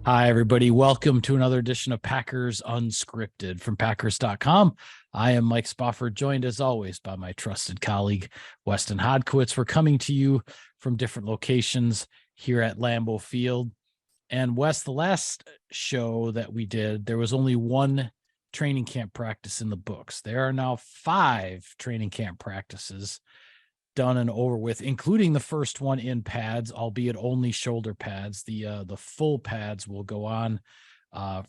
Hi, everybody. Welcome to another edition of Packers Unscripted from Packers.com. I am Mike Spofford, joined as always by my trusted colleague, Weston Hodkowitz. We're coming to you from different locations here at Lambeau Field. And Wes, the last show that we did, there was only one training camp practice in the books. There are now 5 training camp practices done and over with, including the first one in pads, albeit only shoulder pads. The full pads will go on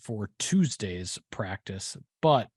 for Tuesday's practice. But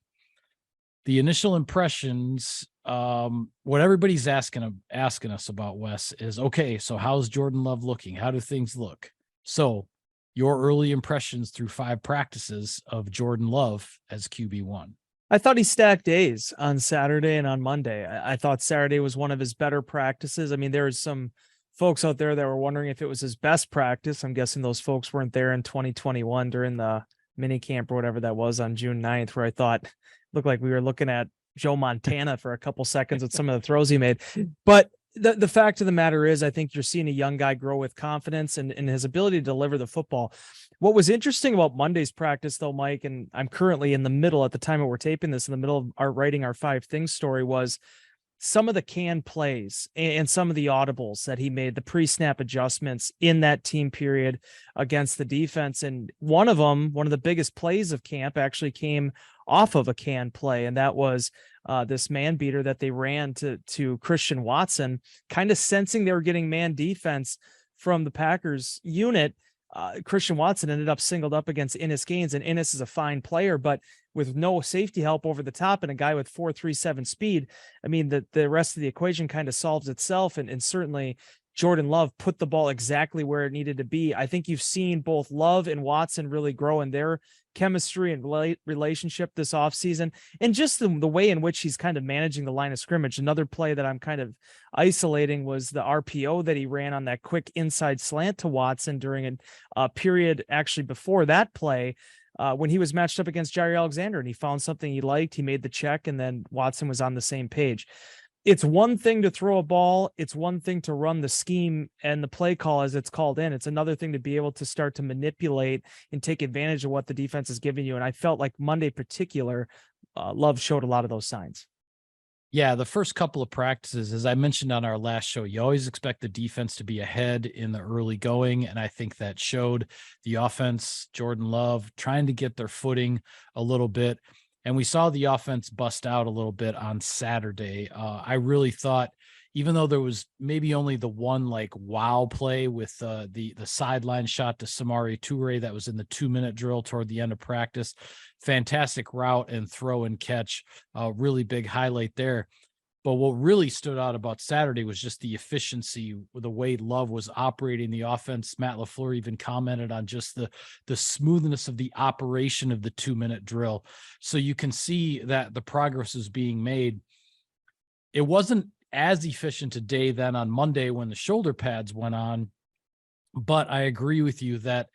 the initial impressions, what everybody's asking us about, Wes, is okay. So how's Jordan Love looking? How do things look? So your early impressions through 5 practices of Jordan Love as QB1. I thought he stacked days on Saturday and on Monday. I thought Saturday was one of his better practices. I mean, there's some folks out there that were wondering if it was his best practice. I'm guessing those folks weren't there in 2021 during the mini camp or whatever that was on June 9th, where I thought looked like we were looking at Joe Montana for a couple seconds with some of the throws he made. But the fact of the matter is, I think you're seeing a young guy grow with confidence and his ability to deliver the football. What was interesting about Monday's practice, though, Mike, and I'm currently in the middle at the time that we're taping this, in the middle of writing our 5 things story, was some of the canned plays and some of the audibles that he made, the pre-snap adjustments in that team period against the defense. And one of them, one of the biggest plays of camp, actually came off of a canned play. And that was this man beater that they ran to Christian Watson, kind of sensing they were getting man defense from the Packers unit. Christian Watson ended up singled up against Innis Gaines, and Innis is a fine player, but with no safety help over the top and a guy with 4.37 speed, I mean, the rest of the equation kind of solves itself. And certainly Jordan Love put the ball exactly where it needed to be. I think you've seen both Love and Watson really grow in their chemistry and relationship this offseason, and just the way in which he's kind of managing the line of scrimmage. Another play that I'm kind of isolating was the RPO that he ran on that quick inside slant to Watson during a period actually before that play, when he was matched up against Jair Alexander, and he found something he liked. He made the check, and then Watson was on the same page. It's one thing to throw a ball. It's one thing to run the scheme and the play call as it's called in. It's another thing to be able to start to manipulate and take advantage of what the defense is giving you. And I felt like Monday particular, Love showed a lot of those signs. Yeah, the first couple of practices, as I mentioned on our last show, you always expect the defense to be ahead in the early going. And I think that showed the offense, Jordan Love, trying to get their footing a little bit. And we saw the offense bust out a little bit on Saturday. I really thought, even though there was maybe only the one like wow play with the sideline shot to Samori Toure that was in the 2-minute drill toward the end of practice, fantastic route and throw and catch, really big highlight there. But what really stood out about Saturday was just the efficiency, the way Love was operating the offense. Matt LaFleur even commented on just the smoothness of the operation of the 2-minute drill. So you can see that the progress is being made. It wasn't as efficient today than on Monday when the shoulder pads went on, but I agree with you that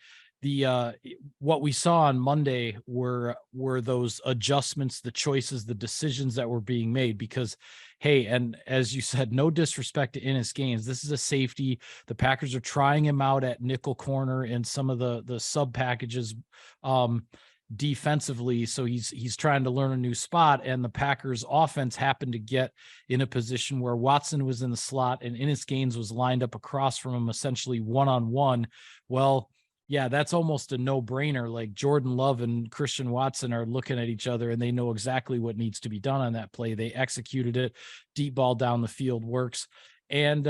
what we saw on Monday were those adjustments, the choices, the decisions that were being made. Because, hey, and as you said, no disrespect to Innis Gaines, this is a safety. The Packers are trying him out at nickel corner in some of the sub packages defensively, so he's trying to learn a new spot. And the Packers offense happened to get in a position where Watson was in the slot and Innis Gaines was lined up across from him, essentially one-on-one. Well, yeah, that's almost a no-brainer. Like, Jordan Love and Christian Watson are looking at each other and they know exactly what needs to be done on that play. They executed it. Deep ball down the field works. And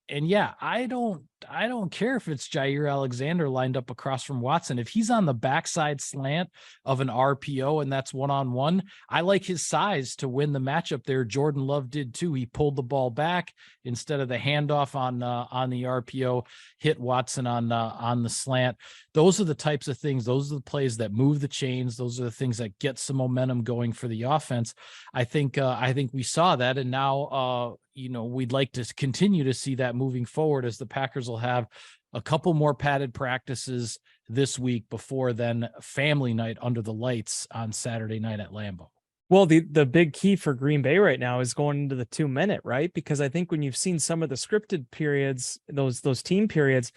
yeah, I don't care if it's Jair Alexander lined up across from Watson. If he's on the backside slant of an RPO and that's one-on-one, I like his size to win the matchup there. Jordan Love did too. He pulled the ball back instead of the handoff on the RPO, hit Watson on the slant. Those are the types of things. Those are the plays that move the chains. Those are the things that get some momentum going for the offense. I think we saw that, and now we'd like to continue to see that moving forward, as the Packers will have a couple more padded practices this week before then family night under the lights on Saturday night at Lambeau. Well, the big key for Green Bay right now is going into the 2-minute, right? Because I think when you've seen some of the scripted periods, those team periods,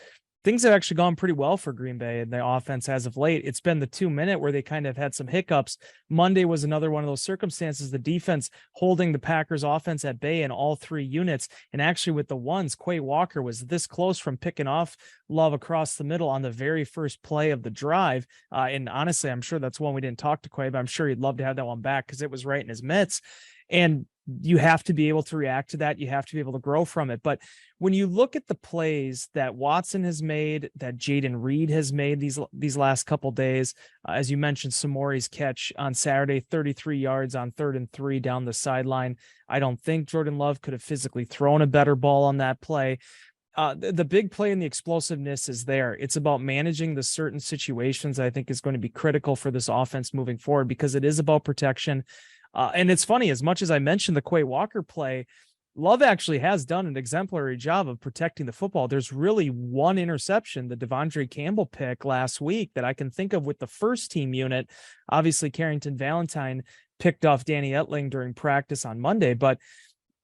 things have actually gone pretty well for Green Bay and the offense as of late. It's been the 2-minute where they kind of had some hiccups. Monday was another one of those circumstances, the defense holding the Packers offense at bay in all three units. And actually with the ones, Quay Walker was this close from picking off Love across the middle on the very first play of the drive. And honestly, I'm sure that's one we didn't talk to Quay, but I'm sure he'd love to have that one back because it was right in his mitts. And you have to be able to react to that. You have to be able to grow from it. But when you look at the plays that Watson has made, that Jayden Reed has made these last couple days, as you mentioned, Samori's catch on Saturday, 33 yards on 3rd and 3 down the sideline. I don't think Jordan Love could have physically thrown a better ball on that play. The big play and the explosiveness is there. It's about managing the certain situations I think is going to be critical for this offense moving forward, because it is about protection. And it's funny, as much as I mentioned the Quay Walker play, Love actually has done an exemplary job of protecting the football. There's really one interception, the Devondre Campbell pick last week, that I can think of with the first team unit. Obviously, Carrington Valentine picked off Danny Etling during practice on Monday, but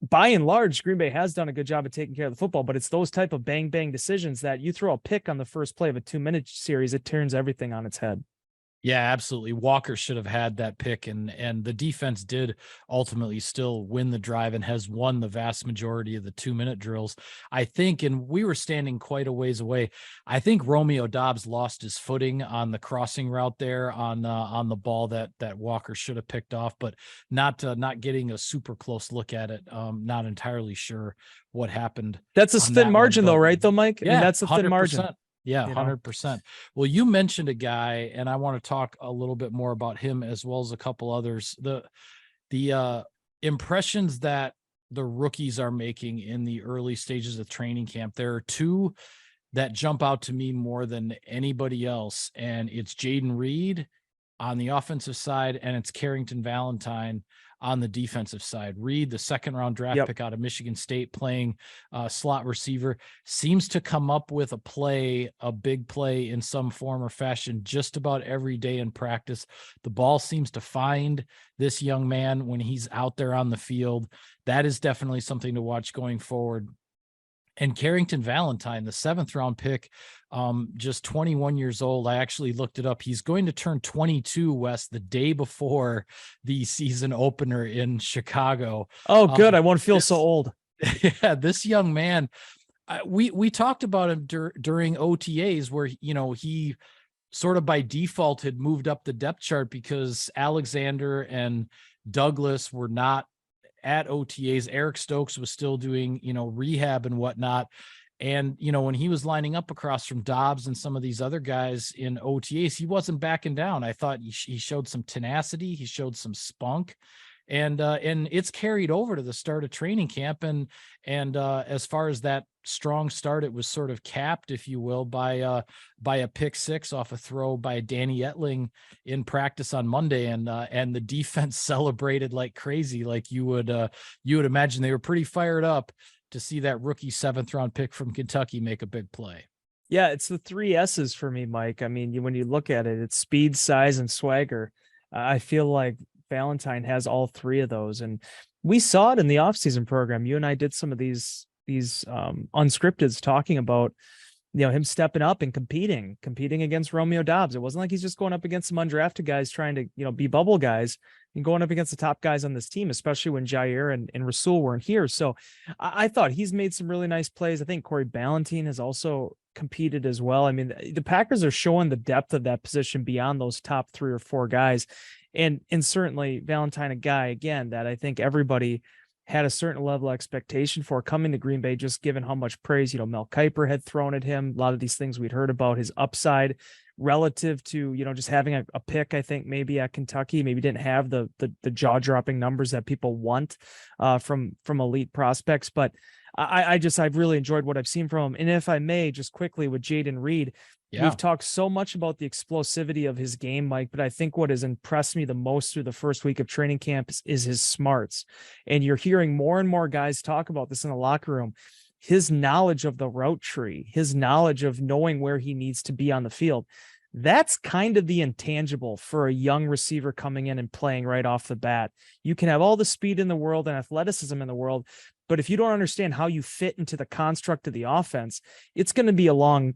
by and large, Green Bay has done a good job of taking care of the football, but it's those type of bang decisions that you throw a pick on the first play of a 2-minute series, it turns everything on its head. Yeah, absolutely. Walker should have had that pick, and the defense did ultimately still win the drive and has won the vast majority of the 2-minute drills. I think, and we were standing quite a ways away, I think Romeo Doubs lost his footing on the crossing route there on the ball that Walker should have picked off, but not getting a super close look at it. Not entirely sure what happened. That's a thin margin though, right though, Mike? Yeah, I mean, that's a thin 100%. margin. Yeah, 100%. Well, you mentioned a guy, and I want to talk a little bit more about him as well as a couple others. The impressions that the rookies are making in the early stages of training camp. There are two that jump out to me more than anybody else, and it's Jayden Reed on the offensive side, and it's Carrington Valentine on the defensive side. Reed, the 2nd-round draft pick out of Michigan State, playing slot receiver, seems to come up with a big play in some form or fashion just about every day in practice. The ball seems to find this young man when he's out there on the field. That is definitely something to watch going forward. And Carrington Valentine, the 7th-round pick, just 21 years old. I actually looked it up. He's going to turn 22, Wes, the day before the season opener in Chicago. Oh, good. I won't feel so old. Yeah, this young man, we talked about him during OTAs where, he sort of by default had moved up the depth chart because Alexander and Douglas were not at OTAs. Eric Stokes was still doing, rehab and whatnot. And, when he was lining up across from Dobbs and some of these other guys in OTAs, he wasn't backing down. I thought he showed some tenacity. He showed some spunk, and it's carried over to the start of training camp. And as far as that strong start, it was sort of capped, if you will, by a pick six off a throw by Danny Etling in practice on Monday. And the defense celebrated like crazy. Like you would imagine they were pretty fired up to see that rookie 7th-round pick from Kentucky make a big play. Yeah, it's the 3 S's for me, Mike. I mean, when you look at it, it's speed, size, and swagger. I feel like Valentine has all 3 of those. And we saw it in the offseason program. You and I did some of these unscripteds talking about, him stepping up and competing against Romeo Doubs. It wasn't like he's just going up against some undrafted guys trying to, be bubble guys, and going up against the top guys on this team, especially when Jair and Rasul weren't here. So I thought he's made some really nice plays. I think Corey Ballentine has also competed as well. I mean, the Packers are showing the depth of that position beyond those top 3 or 4 guys. And certainly Valentine, a guy, again, that I think everybody had a certain level of expectation for coming to Green Bay, just given how much praise, Mel Kiper had thrown at him. A lot of these things we'd heard about his upside relative to, just having a pick, I think maybe at Kentucky, maybe didn't have the jaw dropping numbers that people want from elite prospects. But I've really enjoyed what I've seen from him. And if I may, just quickly with Jayden Reed, we've talked so much about the explosivity of his game, Mike, but I think what has impressed me the most through the first week of training camp is his smarts. And you're hearing more and more guys talk about this in the locker room. His knowledge of the route tree, his knowledge of knowing where he needs to be on the field. That's kind of the intangible for a young receiver coming in and playing right off the bat. You can have all the speed in the world and athleticism in the world, But if you don't understand how you fit into the construct of the offense, it's going to be a long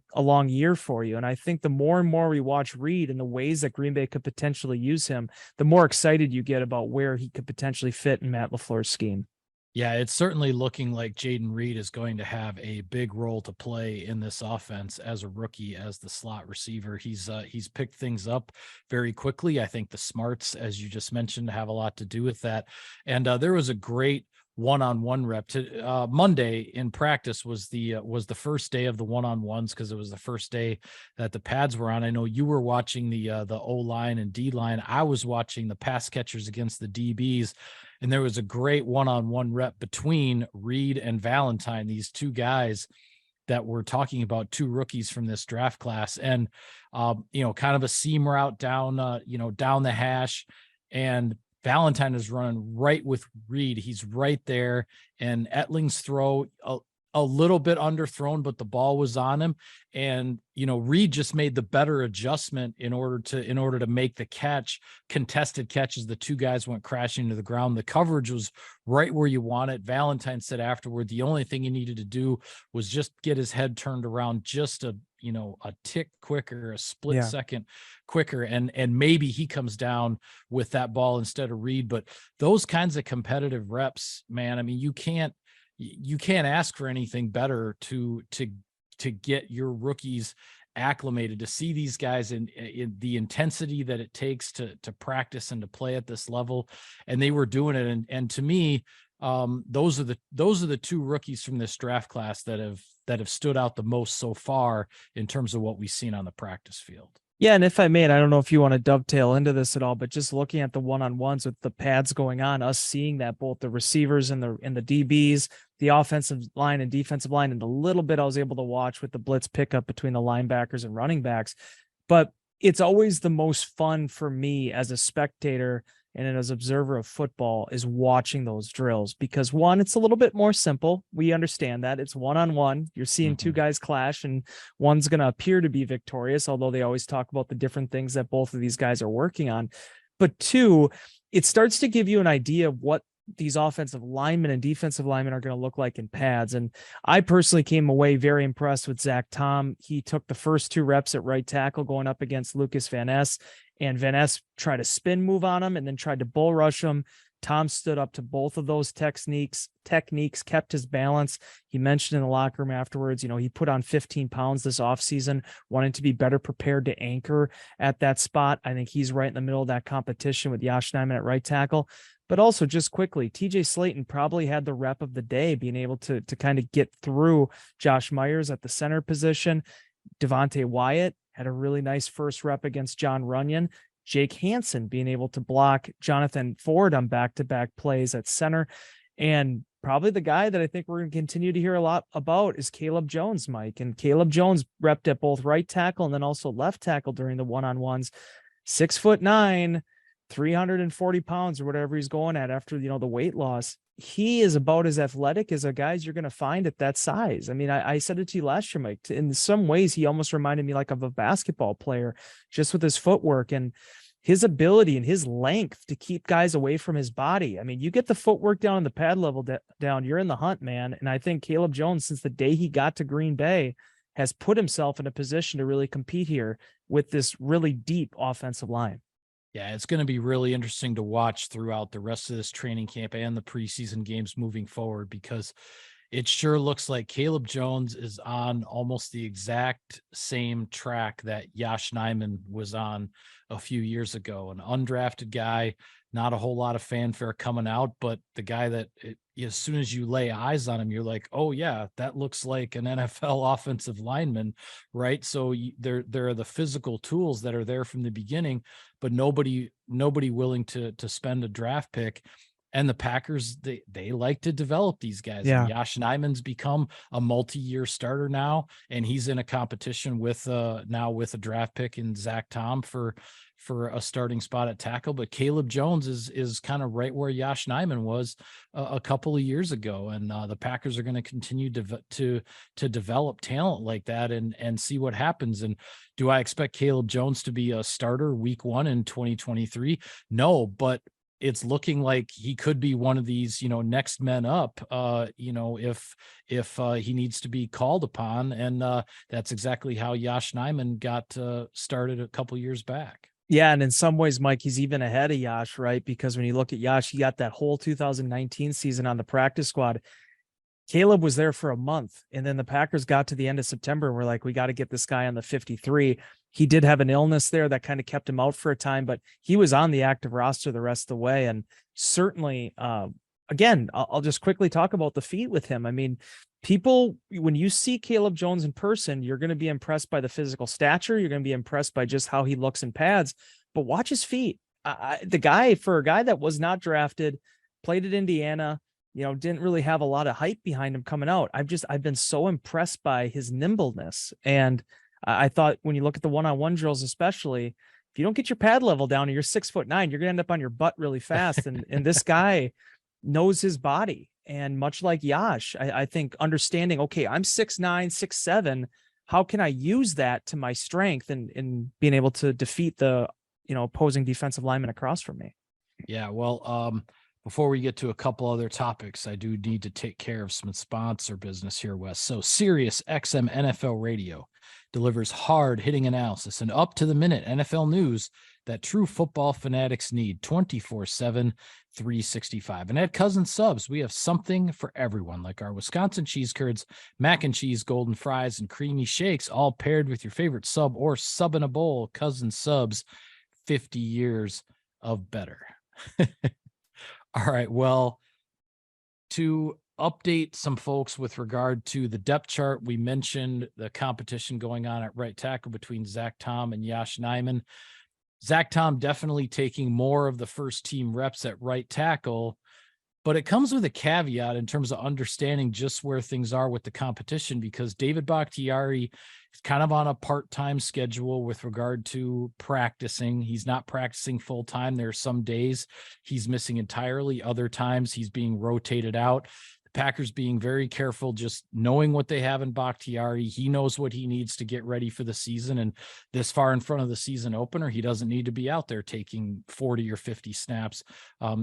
year for you. And I think the more and more we watch Reed and the ways that Green Bay could potentially use him, the more excited you get about where he could potentially fit in Matt LaFleur's scheme. Yeah, it's certainly looking like Jaden Reed is going to have a big role to play in this offense as a rookie, as the slot receiver. He's picked things up very quickly. I think the smarts, as you just mentioned, have a lot to do with that. And there was a great one-on-one rep to Monday in practice was the first day of the one-on-ones, because it was the first day that the pads were on. I know you were watching the O-line and D-line. I was watching the pass catchers against the DBs, and there was a great one-on-one rep between Reed and Valentine, these two guys that we're talking about, two rookies from this draft class. And kind of a seam route down down the hash, and Valentine is running right with Reed. He's right there, and Ettling's throw a little bit underthrown, but the ball was on him. And, Reed just made the better adjustment in order to make the catch. Contested catches, the two guys went crashing to the ground. The coverage was right where you want it. Valentine said afterward, the only thing he needed to do was just get his head turned around just a tick quicker, a split second quicker. And maybe he comes down with that ball instead of Reed. But those kinds of competitive reps, man, I mean, you can't ask for anything better to get your rookies acclimated, to see these guys in the intensity that it takes to practice and to play at this level. And they were doing it. And to me, those are the two rookies from this draft class that have stood out the most so far in terms of what we've seen on the practice field. Yeah, and if I may, and I don't know if you want to dovetail into this at all, but just looking at the one-on-ones with the pads going on, us seeing that both the receivers and the DBs, the offensive line and defensive line, and the little bit I was able to watch with the blitz pickup between the linebackers and running backs. But it's always the most fun for me as a spectator and as an observer of football is watching those drills, because one, it's a little bit more simple. We understand that it's one-on-one. You're seeing two guys clash, and one's going to appear to be victorious, although they always talk about the different things that both of these guys are working on. But two, it starts to give you an idea of what these offensive linemen and defensive linemen are going to look like in pads. And I personally came away very impressed with Zach Tom. He took the first two reps at right tackle going up against Lucas Van Ness, and Van Ness tried a spin move on him and then tried to bull rush him. Tom stood up to both of those techniques, kept his balance. He mentioned in the locker room afterwards, he put on 15 pounds this offseason, wanting to be better prepared to anchor at that spot. I think he's right in the middle of that competition with Yosh Nijman at right tackle. But also, just quickly, TJ Slayton probably had the rep of the day, being able to kind of get through Josh Myers at the center position. Devontae Wyatt had a really nice first rep against John Runyon. Jake Hansen being able to block Jonathan Ford on back-to-back plays at center. And probably the guy that I think we're going to continue to hear a lot about is Caleb Jones, Mike. And Caleb Jones repped at both right tackle and then also left tackle during the one-on-ones. 6'9", 340 pounds or whatever he's going at after, the weight loss. He is about as athletic as a guys you're going to find at that size. I mean, I said it to you last year, Mike, in some ways, he almost reminded me like of a basketball player, just with his footwork and his ability and his length to keep guys away from his body. I mean, you get the footwork down and the pad level down, you're in the hunt, man. And I think Caleb Jones, since the day he got to Green Bay, has put himself in a position to really compete here with this really deep offensive line. Yeah, it's going to be really interesting to watch throughout the rest of this training camp and the preseason games moving forward, because it sure looks like Caleb Jones is on almost the exact same track that Yosh Nijman was on a few years ago. An undrafted guy, not a whole lot of fanfare coming out, but the guy that as soon as you lay eyes on him, you're like, oh yeah, that looks like an NFL offensive lineman, right? So there are the physical tools that are there from the beginning, but nobody willing to spend a draft pick. And the Packers, they like to develop these guys. Yeah. And Yosh Nijman's become a multi-year starter now, and he's in a competition with now with a draft pick in Zach Tom for a starting spot at tackle. But Caleb Jones is kind of right where Yosh Nijman was a couple of years ago. And the Packers are going to continue to develop talent like that and see what happens. And do I expect Caleb Jones to be a starter week 1 in 2023? No, but it's looking like he could be one of these, next men up, if he needs to be called upon. And that's exactly how Josh Nijman got started a couple years back. Yeah, and in some ways, Mike, he's even ahead of Yash, right? Because when you look at Yash, he got that whole 2019 season on the practice squad. Caleb was there for a month, and then the Packers got to the end of September and we're like, we got to get this guy on the 53. He did have an illness there that kind of kept him out for a time, but he was on the active roster the rest of the way. And certainly, again, I'll just quickly talk about the feet with him. I mean, people, when you see Caleb Jones in person, you're going to be impressed by the physical stature. You're going to be impressed by just how he looks in pads, but watch his feet. For a guy that was not drafted, played at Indiana, didn't really have a lot of hype behind him coming out. I've been so impressed by his nimbleness. And I thought when you look at the one-on-one drills, especially if you don't get your pad level down and you're 6'9", you're going to end up on your butt really fast. And this guy knows his body. And much like Yash, I think understanding, okay, I'm 6'9", 6'7", how can I use that to my strength and in being able to defeat the, opposing defensive lineman across from me? Yeah. Well, before we get to a couple other topics, I do need to take care of some sponsor business here, Wes. So Sirius XM NFL Radio delivers hard-hitting analysis and up-to-the-minute NFL news that true football fanatics need 24/7, 365. And at Cousins Subs, we have something for everyone, like our Wisconsin cheese curds, mac and cheese, golden fries, and creamy shakes, all paired with your favorite sub or sub in a bowl. Cousins Subs, 50 years of better. All right. Well, to update some folks with regard to the depth chart, we mentioned the competition going on at right tackle between Zach Tom and Josh Nijman. Zach Tom definitely taking more of the first team reps at right tackle, but it comes with a caveat in terms of understanding just where things are with the competition, because David Bakhtiari is kind of on a part-time schedule with regard to practicing. He's not practicing full-time. There are some days he's missing entirely. Other times he's being rotated out. The Packers being very careful, just knowing what they have in Bakhtiari. He knows what he needs to get ready for the season. And this far in front of the season opener, he doesn't need to be out there taking 40 or 50 snaps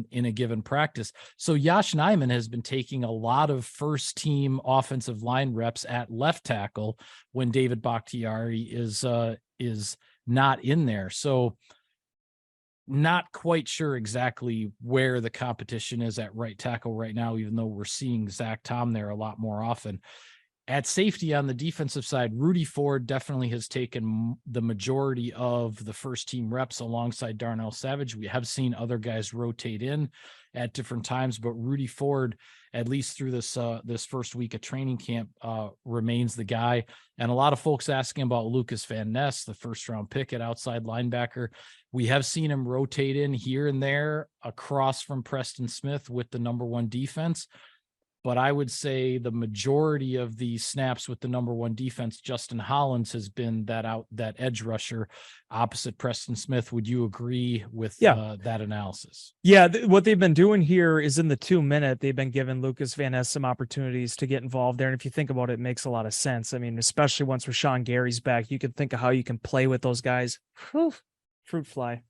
in a given practice. So Josh Nijman has been taking a lot of first team offensive line reps at left tackle when David Bakhtiari is not in there. So not quite sure exactly where the competition is at right tackle right now, even though we're seeing Zach Tom there a lot more often. At safety on the defensive side, Rudy Ford definitely has taken the majority of the first team reps alongside Darnell Savage. We have seen other guys rotate in at different times, but Rudy Ford, at least through this first week of training camp, remains the guy. And a lot of folks asking about Lucas Van Ness, the first round pick at outside linebacker. We have seen him rotate in here and there across from Preston Smith with the number one defense. But I would say the majority of the snaps with the number one defense, Justin Hollins, has been that edge rusher opposite Preston Smith. Would you agree with that analysis? Yeah, what they've been doing here is in the 2-minute, they've been giving Lucas Van Ness some opportunities to get involved there. And if you think about it, it makes a lot of sense. I mean, especially once Rashawn Gary's back, you can think of how you can play with those guys. Whew, fruit fly.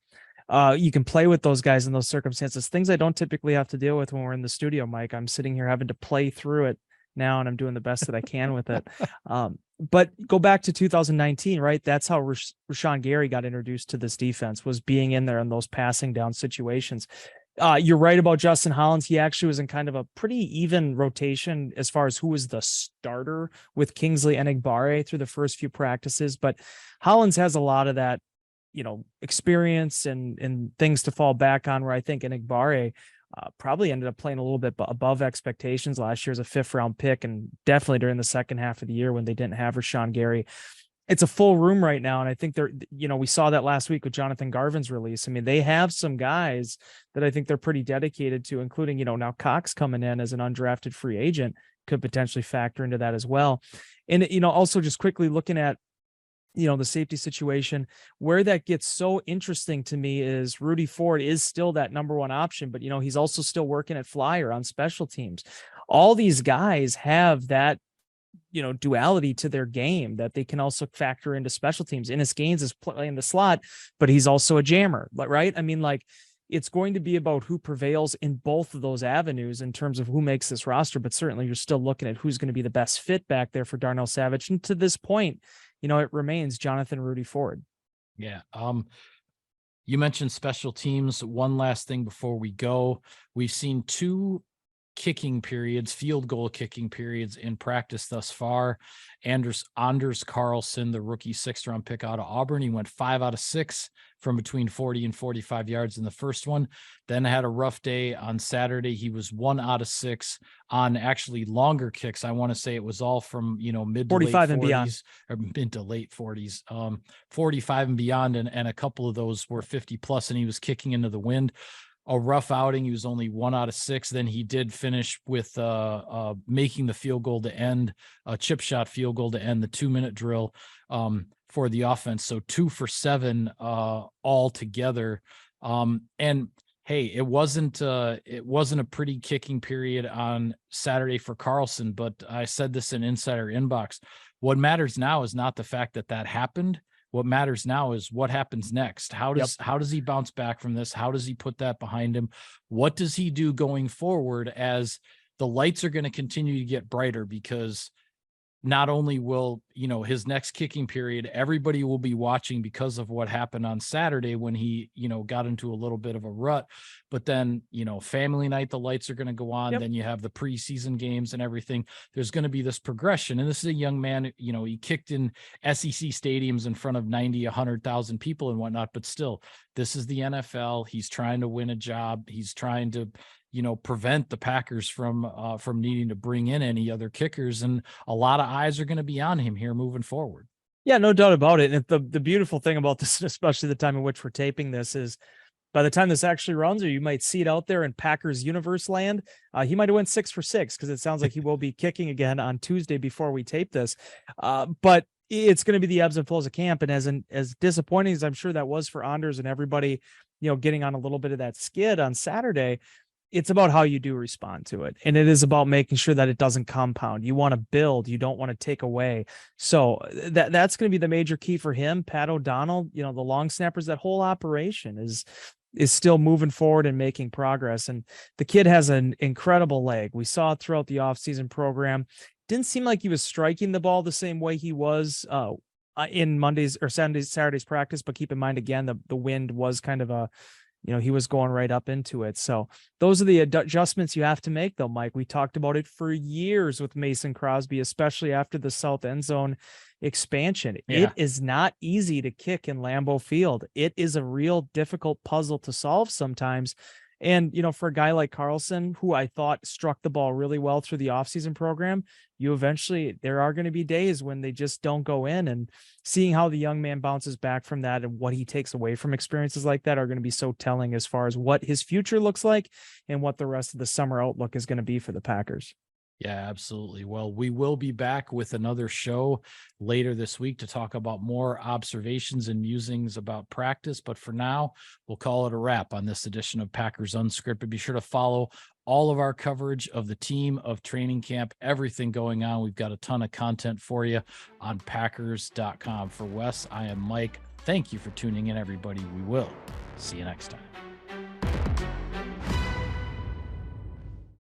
You can play with those guys in those circumstances, things I don't typically have to deal with when we're in the studio, Mike. I'm sitting here having to play through it now, and I'm doing the best that I can with it. But go back to 2019, right? That's how Rashawn Gary got introduced to this defense, was being in there in those passing down situations. You're right about Justin Hollins. He actually was in kind of a pretty even rotation as far as who was the starter with Kingsley Enagbare through the first few practices. But Hollins has a lot of that, experience and things to fall back on, where I think Enagbare probably ended up playing a little bit above expectations last year as a 5th round pick, and definitely during the second half of the year when they didn't have Rashawn Gary. It's a full room right now. And I think we saw that last week with Jonathan Garvin's release. I mean, they have some guys that I think they're pretty dedicated to, including, now Cox coming in as an undrafted free agent could potentially factor into that as well. And, also just quickly looking at, the safety situation, where that gets so interesting to me is Rudy Ford is still that number one option, but, he's also still working at flyer on special teams. All these guys have that, duality to their game that they can also factor into special teams. Ennis Gaines is playing the slot, but he's also a jammer, right? I mean, like, it's going to be about who prevails in both of those avenues in terms of who makes this roster. But certainly you're still looking at who's going to be the best fit back there for Darnell Savage. And to this point, it remains Jonathan Rudy Ford. Yeah. You mentioned special teams. One last thing before we go. We've seen 2 kicking periods, field goal kicking periods in practice thus far. Anders Carlson, the rookie 6th round pick out of Auburn, he went 5 out of 6 from between 40 and 45 yards in the first one. Then had a rough day on Saturday. He was 1 out of 6 on actually longer kicks. I want to say it was all from, mid to late 45 and 40s beyond. or mid to late 40s, 45 and beyond. And a couple of those were 50 plus, and he was kicking into the wind. A rough outing. He was only 1 out of 6. Then he did finish with making the field goal to end, a chip shot field goal to end the 2-minute drill for the offense. So 2 for 7 all together. And hey, it wasn't a pretty kicking period on Saturday for Carlson, but I said this in Insider Inbox. What matters now is not the fact that happened. What matters now is what happens next. How does he bounce back from this? How does he put that behind him? What does he do going forward as the lights are going to continue to get brighter? Because not only will, his next kicking period, everybody will be watching because of what happened on Saturday when he, got into a little bit of a rut, but then, family night, the lights are going to go on. Yep. Then you have the preseason games and everything. There's going to be this progression. And this is a young man, he kicked in SEC stadiums in front of 90, 100,000 people and whatnot, but still, this is the NFL. He's trying to win a job. He's trying to, prevent the Packers from needing to bring in any other kickers. And a lot of eyes are going to be on him here moving forward. Yeah, no doubt about it. And the beautiful thing about this, especially the time in which we're taping this, is by the time this actually runs, or you might see it out there in Packers universe land, he might have went 6 for 6, because it sounds like he will be kicking again on Tuesday before we tape this. But it's going to be the ebbs and flows of camp. And as disappointing as I'm sure that was for Anders and everybody, getting on a little bit of that skid on Saturday, it's about how you do respond to it. And it is about making sure that it doesn't compound. You want to build, you don't want to take away. So that's going to be the major key for him. Pat O'Donnell, the long snappers, that whole operation is still moving forward and making progress. And the kid has an incredible leg. We saw it throughout the offseason program. Didn't seem like he was striking the ball the same way he was in Monday's or Saturday's practice. But keep in mind, again, the wind was kind of he was going right up into it. So those are the adjustments you have to make, though, Mike. We talked about it for years with Mason Crosby, especially after the south end zone expansion. Yeah. It is not easy to kick in Lambeau Field. It is a real difficult puzzle to solve sometimes. And, for a guy like Carlson, who I thought struck the ball really well through the offseason program, there are going to be days when they just don't go in, and seeing how the young man bounces back from that and what he takes away from experiences like that are going to be so telling as far as what his future looks like and what the rest of the summer outlook is going to be for the Packers. Yeah, absolutely. Well, we will be back with another show later this week to talk about more observations and musings about practice. But for now, we'll call it a wrap on this edition of Packers Unscripted. Be sure to follow all of our coverage of the team, of training camp, everything going on. We've got a ton of content for you on Packers.com. For Wes, I am Mike. Thank you for tuning in, everybody. We will see you next time.